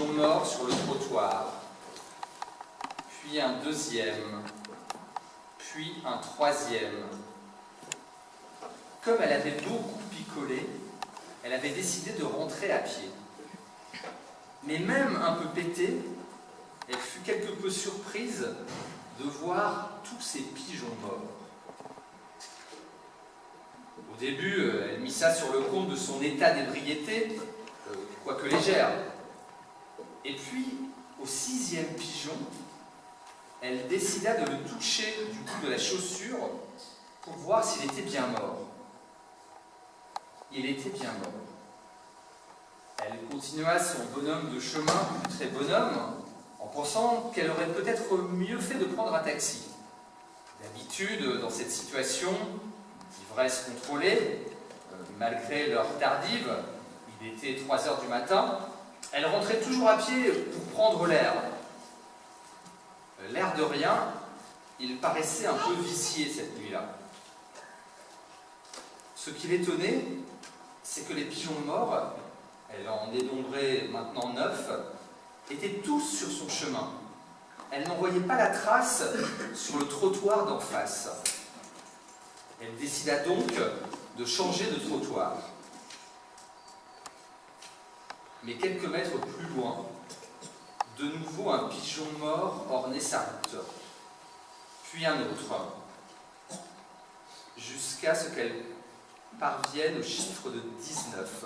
pigeon mort sur le trottoir, puis un deuxième, puis un troisième. Comme elle avait beaucoup picolé, elle avait décidé de rentrer à pied. Mais même un peu pétée, elle fut quelque peu surprise de voir tous ces pigeons morts. Au début, elle mit ça sur le compte de son état d'ébriété, quoique légère. Et puis, au 6e pigeon, elle décida de le toucher du bout de la chaussure pour voir s'il était bien mort. Il était bien mort. Elle continua son bonhomme de chemin, plus très bonhomme, en pensant qu'elle aurait peut-être mieux fait de prendre un taxi. D'habitude, dans cette situation d'ivresse contrôlée, malgré l'heure tardive, il était 3 heures du matin, elle rentrait toujours à pied pour prendre l'air. L'air de rien, il paraissait un peu vicié cette nuit-là. Ce qui l'étonnait, c'est que les pigeons morts, elle en dénombrait maintenant 9, étaient tous sur son chemin. Elle n'en voyait pas la trace sur le trottoir d'en face. Elle décida donc de changer de trottoir. Mais quelques mètres plus loin, de nouveau un pigeon mort ornait sa route, puis un autre, jusqu'à ce qu'elle parvienne au chiffre de 19.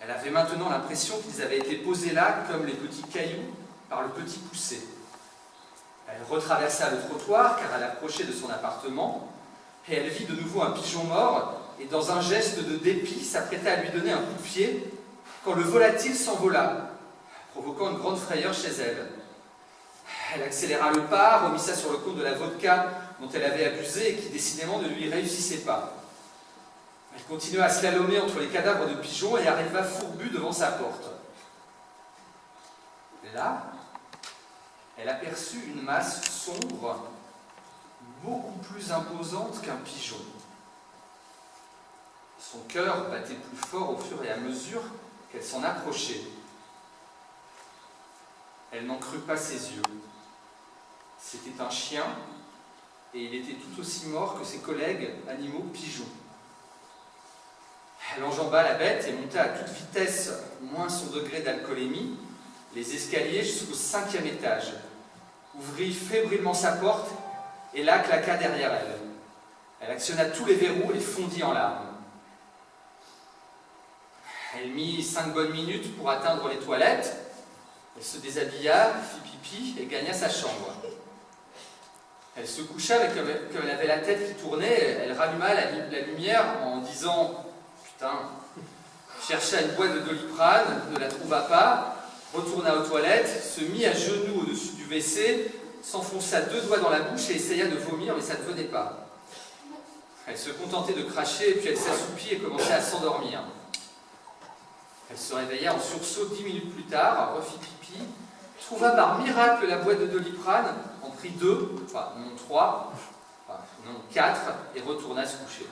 Elle avait maintenant l'impression qu'ils avaient été posés là comme les petits cailloux par le petit poussé. Elle retraversa le trottoir car elle approchait de son appartement et elle vit de nouveau un pigeon mort et dans un geste de dépit s'apprêta à lui donner un coup de pied quand le volatile s'envola, provoquant une grande frayeur chez elle. Elle accéléra le pas, remit ça sur le compte de la vodka dont elle avait abusé et qui décidément ne lui réussissait pas. Elle continua à slalomer entre les cadavres de pigeons et arriva fourbue devant sa porte. Là, elle aperçut une masse sombre, beaucoup plus imposante qu'un pigeon. Son cœur battait plus fort au fur et à mesure qu'elle s'en approchait. Elle n'en crut pas ses yeux. C'était un chien, et il était tout aussi mort que ses collègues animaux pigeons. Elle enjamba la bête et monta à toute vitesse, moins son degré d'alcoolémie, les escaliers jusqu'au 5e étage, ouvrit fébrilement sa porte et là claqua derrière elle. Elle actionna tous les verrous et fondit en larmes. Elle mit 5 bonnes minutes pour atteindre les toilettes. Elle se déshabilla, fit pipi et gagna sa chambre. Elle se coucha avec comme elle avait la tête qui tournait. Elle ralluma la lumière en disant « Putain !» chercha une boîte de Doliprane, ne la trouva pas, retourna aux toilettes, se mit à genoux au-dessus du WC, s'enfonça 2 doigts dans la bouche et essaya de vomir, mais ça ne venait pas. Elle se contentait de cracher, et puis elle s'assoupit et commença à s'endormir. Elle se réveilla en sursaut 10 minutes plus tard, refit pipi, trouva par miracle la boîte de Doliprane, en prit 2, enfin non 3, enfin non 4, et retourna se coucher.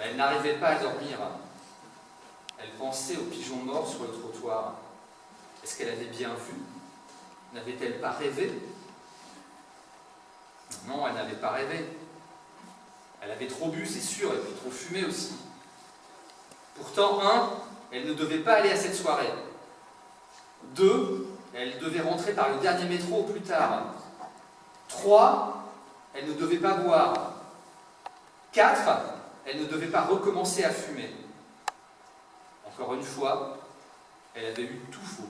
Elle n'arrivait pas à dormir. Elle pensait aux pigeons morts sur le trottoir. Est-ce qu'elle avait bien vu? N'avait-elle pas rêvé? Non, elle n'avait pas rêvé. Elle avait trop bu, c'est sûr, et puis trop fumé aussi. Pourtant, 1, elle ne devait pas aller à cette soirée. 2, elle devait rentrer par le dernier métro au plus tard. 3, elle ne devait pas boire. 4, elle ne devait pas recommencer à fumer. Encore une fois, elle avait eu tout faux.